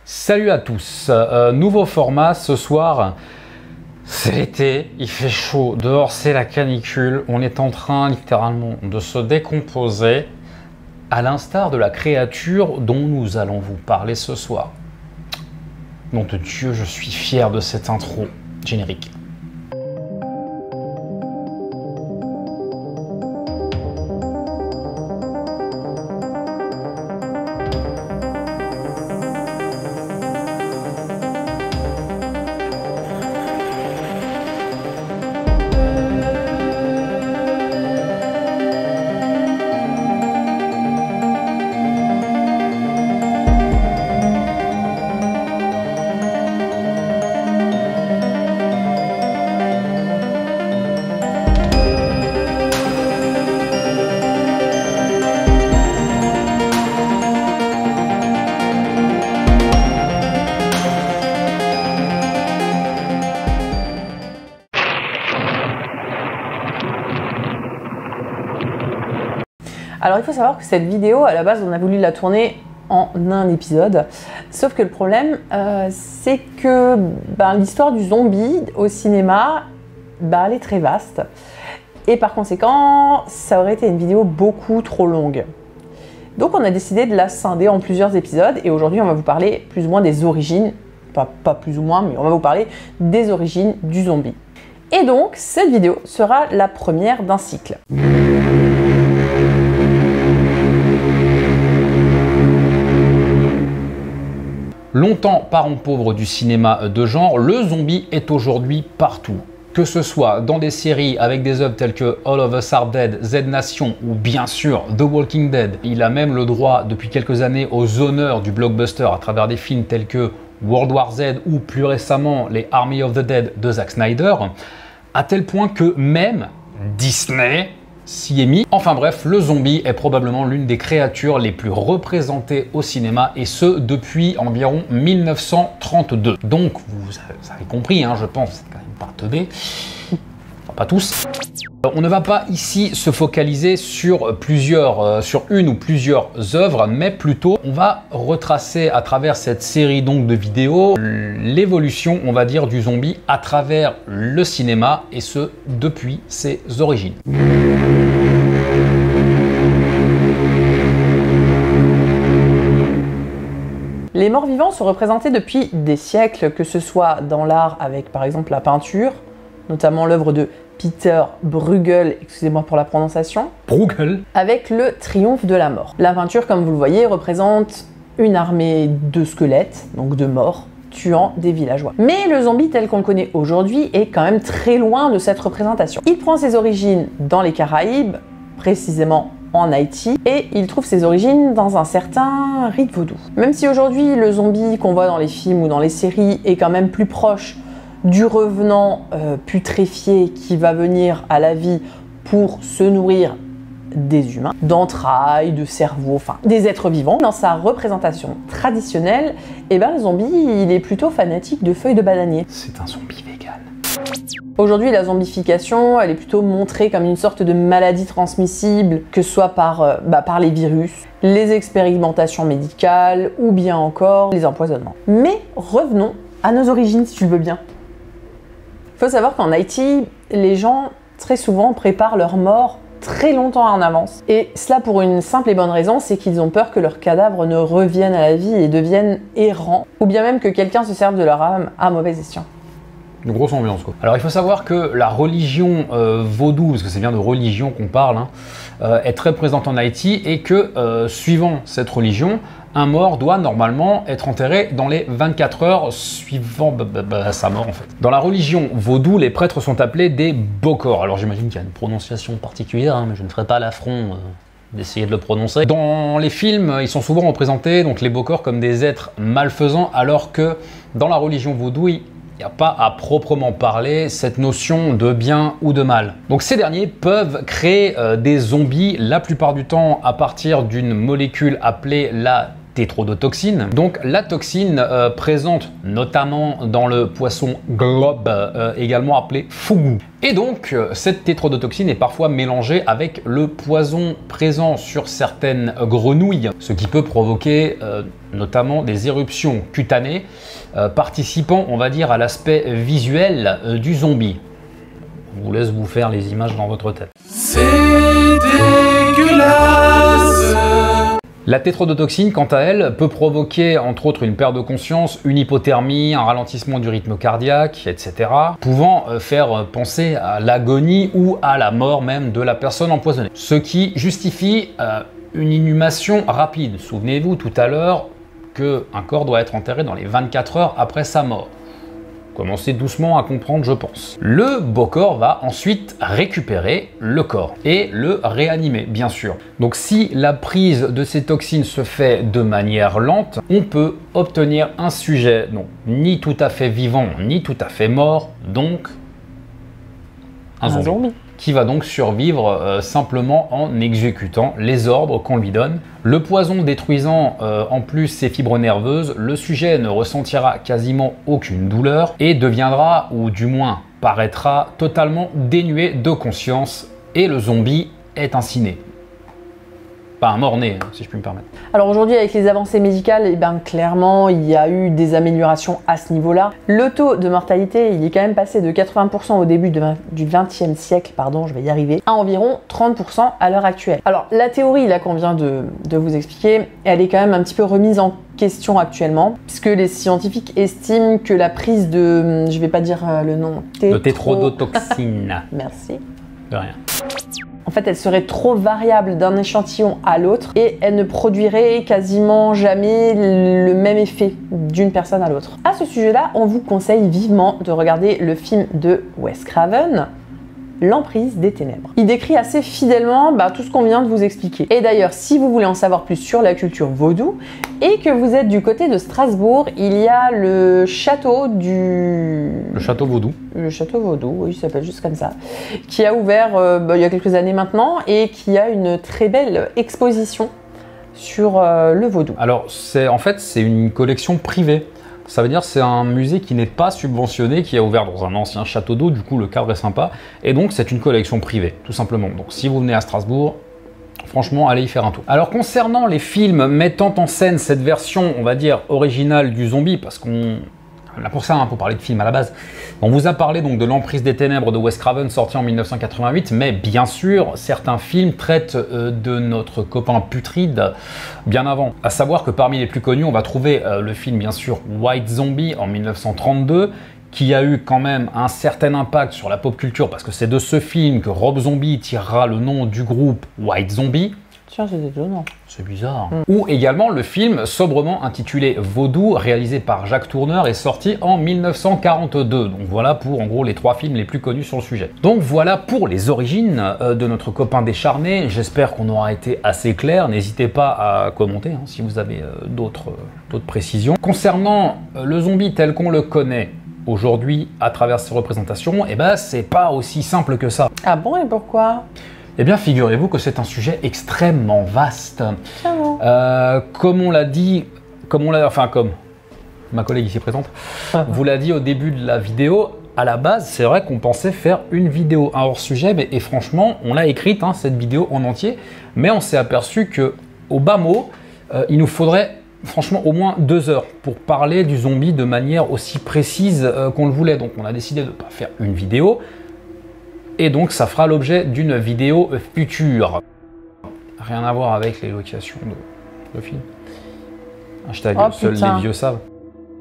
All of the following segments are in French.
Salut à tous, nouveau format ce soir, c'est l'été, il fait chaud, dehors c'est la canicule, on est en train littéralement de se décomposer à l'instar de la créature dont nous allons vous parler ce soir. Nom de Dieu, je suis fier de cette intro générique. Alors il faut savoir que cette vidéo, à la base, on a voulu la tourner en un épisode. Sauf que le problème, c'est que l'histoire du zombie au cinéma, elle est très vaste. Et par conséquent, ça aurait été une vidéo beaucoup trop longue. Donc on a décidé de la scinder en plusieurs épisodes. Et aujourd'hui, on va vous parler plus ou moins des origines. Pas plus ou moins, mais on va vous parler des origines du zombie. Et donc, cette vidéo sera la première d'un cycle. Longtemps parent pauvre du cinéma de genre, le zombie est aujourd'hui partout. Que ce soit dans des séries avec des œuvres telles que All of Us Are Dead, Z Nation ou bien sûr The Walking Dead. Il a même le droit depuis quelques années aux honneurs du blockbuster à travers des films tels que World War Z ou plus récemment les Army of the Dead de Zack Snyder, à tel point que même Disney s'y est mis. Enfin bref, le zombie est probablement l'une des créatures les plus représentées au cinéma et ce depuis environ 1932. Donc vous avez compris, je pense, c'est quand même pas teubé. Enfin, pas tous. On ne va pas ici se focaliser sur une ou plusieurs œuvres, mais plutôt on va retracer à travers cette série donc de vidéos l'évolution, on va dire, du zombie à travers le cinéma et ce depuis ses origines. Les morts vivants sont représentés depuis des siècles, que ce soit dans l'art avec par exemple la peinture, notamment l'œuvre de Peter Bruegel, excusez-moi pour la prononciation, Bruegel, avec le triomphe de la mort. La peinture, comme vous le voyez, représente une armée de squelettes, donc de morts, tuant des villageois. Mais le zombie tel qu'on le connaît aujourd'hui est quand même très loin de cette représentation. Il prend ses origines dans les Caraïbes, précisément en Haïti, et il trouve ses origines dans un certain rite vaudou. Même si aujourd'hui le zombie qu'on voit dans les films ou dans les séries est quand même plus proche du revenant putréfié qui va venir à la vie pour se nourrir des humains, d'entrailles, de cerveaux, enfin des êtres vivants. Dans sa représentation traditionnelle, le zombie il est plutôt fanatique de feuilles de bananier. C'est un zombie vegan. Aujourd'hui, la zombification, elle est plutôt montrée comme une sorte de maladie transmissible, que ce soit par les virus, les expérimentations médicales ou bien encore les empoisonnements. Mais revenons à nos origines, si tu le veux bien. Il faut savoir qu'en Haïti, les gens, très souvent, préparent leur mort très longtemps en avance. Et cela pour une simple et bonne raison, c'est qu'ils ont peur que leurs cadavres ne reviennent à la vie et deviennent errants, ou bien même que quelqu'un se serve de leur âme à mauvais escient. Une grosse ambiance quoi. Alors il faut savoir que la religion vaudou, parce que c'est bien de religion qu'on parle, est très présente en Haïti et que suivant cette religion, un mort doit normalement être enterré dans les 24 heures suivant sa mort en fait. Dans la religion vaudou, les prêtres sont appelés des bokors. Alors j'imagine qu'il y a une prononciation particulière, mais je ne ferai pas l'affront d'essayer de le prononcer. Dans les films, ils sont souvent représentés, donc les bokors, comme des êtres malfaisants, alors que dans la religion vaudou, il n'y a pas à proprement parler cette notion de bien ou de mal. Donc ces derniers peuvent créer des zombies la plupart du temps à partir d'une molécule appelée la tétrodotoxine. Donc la toxine présente notamment dans le poisson globe, également appelé fugu. Et donc cette tétrodotoxine est parfois mélangée avec le poison présent sur certaines grenouilles, ce qui peut provoquer notamment des éruptions cutanées, participant, on va dire, à l'aspect visuel du zombie. Je vous laisse vous faire les images dans votre tête. C'est dégueulasse. La tétrodotoxine, quant à elle, peut provoquer entre autres une perte de conscience, une hypothermie, un ralentissement du rythme cardiaque, etc. Pouvant faire penser à l'agonie ou à la mort même de la personne empoisonnée. Ce qui justifie une inhumation rapide. Souvenez-vous tout à l'heure qu'un corps doit être enterré dans les 24 heures après sa mort. Commencez doucement à comprendre, je pense. Le beau corps va ensuite récupérer le corps et le réanimer, bien sûr. Donc si la prise de ces toxines se fait de manière lente, on peut obtenir un sujet non ni tout à fait vivant, ni tout à fait mort, donc un zombie. Qui va donc survivre simplement en exécutant les ordres qu'on lui donne. Le poison détruisant en plus ses fibres nerveuses, le sujet ne ressentira quasiment aucune douleur et deviendra, ou du moins paraîtra, totalement dénué de conscience et le zombie est inciné. Pas un mort-né, si je puis me permettre. Alors aujourd'hui, avec les avancées médicales, eh ben, clairement, il y a eu des améliorations à ce niveau-là. Le taux de mortalité, il est quand même passé de 80% au début du XXe siècle, pardon, je vais y arriver, à environ 30% à l'heure actuelle. Alors la théorie là qu'on vient de vous expliquer, elle est quand même un petit peu remise en question actuellement, puisque les scientifiques estiment que la prise de, je vais pas dire le nom, de tétrodotoxine. Merci. De rien. En fait, elle serait trop variable d'un échantillon à l'autre et elle ne produirait quasiment jamais le même effet d'une personne à l'autre. À ce sujet-là, on vous conseille vivement de regarder le film de Wes Craven, L'Emprise des Ténèbres. Il décrit assez fidèlement tout ce qu'on vient de vous expliquer. Et d'ailleurs, si vous voulez en savoir plus sur la culture vaudou et que vous êtes du côté de Strasbourg, il y a le château du... Le château vaudou. Le château vaudou, oui, il s'appelle juste comme ça, qui a ouvert il y a quelques années maintenant et qui a une très belle exposition sur le vaudou. Alors, en fait, c'est une collection privée. Ça veut dire que c'est un musée qui n'est pas subventionné, qui a ouvert dans un ancien château d'eau, du coup le cadre est sympa, et donc c'est une collection privée, tout simplement. Donc si vous venez à Strasbourg, franchement, allez y faire un tour. Alors concernant les films mettant en scène cette version, on va dire, originale du zombie, parce qu'on... Là pour ça, pour parler de film à la base. On vous a parlé donc de L'Emprise des Ténèbres de Wes Craven sorti en 1988, mais bien sûr, certains films traitent de notre copain putride bien avant. À savoir que parmi les plus connus, on va trouver le film bien sûr White Zombie en 1932, qui a eu quand même un certain impact sur la pop culture, parce que c'est de ce film que Rob Zombie tirera le nom du groupe White Zombie. Tiens, c'est étonnant. C'est bizarre. Ou également le film sobrement intitulé Vaudou, réalisé par Jacques Tourneur et sorti en 1942. Donc voilà pour en gros les trois films les plus connus sur le sujet. Donc voilà pour les origines de notre copain décharné. J'espère qu'on aura été assez clair. N'hésitez pas à commenter si vous avez d'autres précisions. Concernant le zombie tel qu'on le connaît aujourd'hui à travers ses représentations, c'est pas aussi simple que ça. Ah bon, et pourquoi ? Eh bien, figurez-vous que c'est un sujet extrêmement vaste. Comme on l'a dit, comme ma collègue ici présente, vous l'a dit au début de la vidéo, à la base, c'est vrai qu'on pensait faire une vidéo, un hors-sujet, et franchement, on l'a écrite, cette vidéo en entier, mais on s'est aperçu que, au bas mot, il nous faudrait franchement au moins 2 heures pour parler du zombie de manière aussi précise qu'on le voulait. Donc, on a décidé de ne pas faire une vidéo. Et donc ça fera l'objet d'une vidéo future. Rien à voir avec les locations de films. Hashtag seuls les vieux savent.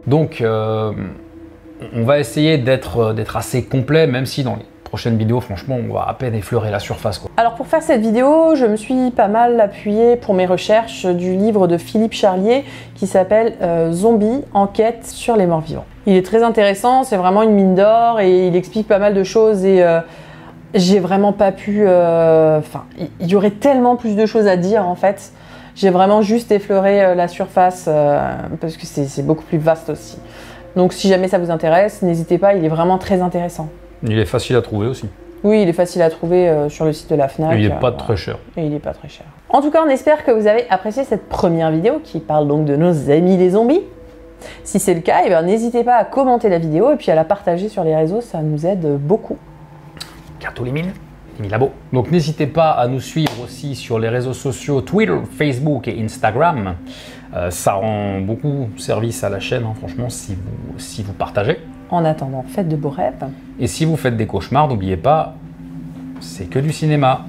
Donc on va essayer d'être assez complet, même si dans les prochaines vidéos, franchement, on va à peine effleurer la surface, quoi. Alors pour faire cette vidéo, je me suis pas mal appuyée pour mes recherches du livre de Philippe Charlier qui s'appelle Zombie, enquête sur les morts vivants. Il est très intéressant, c'est vraiment une mine d'or et il explique pas mal de choses et j'ai vraiment pas pu... il y aurait tellement plus de choses à dire en fait. J'ai vraiment juste effleuré la surface parce que c'est beaucoup plus vaste aussi. Donc si jamais ça vous intéresse, n'hésitez pas, il est vraiment très intéressant. Il est facile à trouver aussi. Oui, il est facile à trouver sur le site de la FNAC. Et il n'est pas très cher. Et il n'est pas très cher. En tout cas, on espère que vous avez apprécié cette première vidéo qui parle donc de nos amis les zombies. Si c'est le cas, n'hésitez pas à commenter la vidéo et puis à la partager sur les réseaux, ça nous aide beaucoup. Bientôt les mines labo. Donc n'hésitez pas à nous suivre aussi sur les réseaux sociaux Twitter, Facebook et Instagram. Ça rend beaucoup service à la chaîne, hein, franchement, si vous partagez. En attendant, faites de beaux rêves. Et si vous faites des cauchemars, n'oubliez pas, c'est que du cinéma.